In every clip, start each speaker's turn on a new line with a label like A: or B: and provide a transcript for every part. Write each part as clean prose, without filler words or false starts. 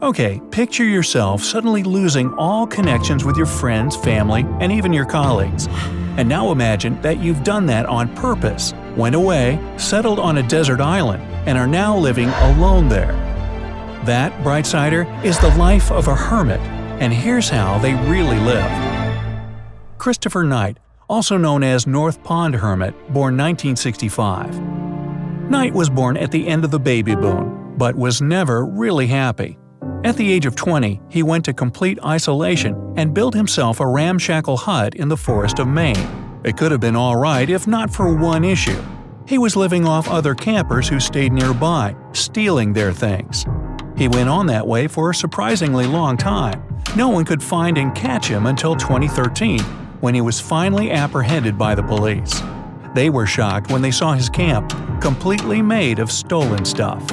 A: Okay, picture yourself suddenly losing all connections with your friends, family, and even your colleagues. And now imagine that you've done that on purpose, went away, settled on a desert island, and are now living alone there. That, Brightsider, is the life of a hermit, and here's how they really lived. Christopher Knight, also known as North Pond Hermit, born 1965. Knight was born at the end of the baby boom, but was never really happy. At the age of 20, he went to complete isolation and built himself a ramshackle hut in the forest of Maine. It could have been alright if not for one issue. He was living off other campers who stayed nearby, stealing their things. He went on that way for a surprisingly long time. No one could find and catch him until 2013, when he was finally apprehended by the police. They were shocked when they saw his camp, completely made of stolen stuff.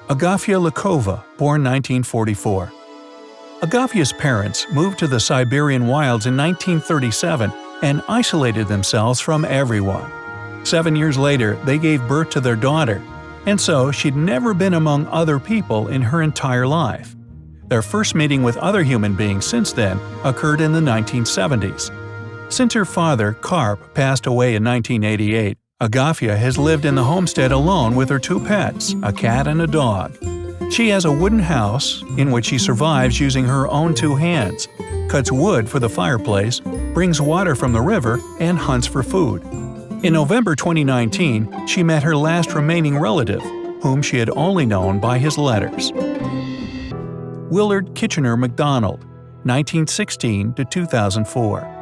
A: Agafia Lakova, born 1944. Agafia's parents moved to the Siberian wilds in 1937 and isolated themselves from everyone. 7 years later, they gave birth to their daughter, and so she'd never been among other people in her entire life. Their first meeting with other human beings since then occurred in the 1970s. Since her father, Karp, passed away in 1988, Agafia has lived in the homestead alone with her 2 pets, a cat and a dog. She has a wooden house in which she survives using her own 2 hands, cuts wood for the fireplace, brings water from the river, and hunts for food. In November 2019, she met her last remaining relative, whom she had only known by his letters. Willard Kitchener MacDonald, 1916 to 2004.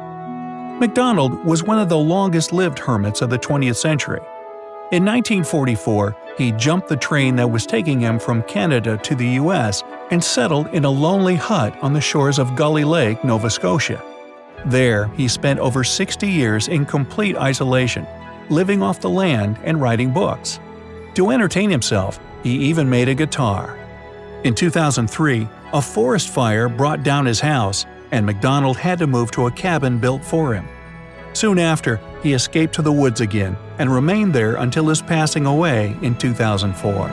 A: MacDonald was one of the longest-lived hermits of the 20th century. In 1944, he jumped the train that was taking him from Canada to the U.S. and settled in a lonely hut on the shores of Gully Lake, Nova Scotia. There, he spent over 60 years in complete isolation, living off the land and writing books. To entertain himself, he even made a guitar. In 2003, a forest fire brought down his house, and MacDonald had to move to a cabin built for him. Soon after, he escaped to the woods again and remained there until his passing away in 2004.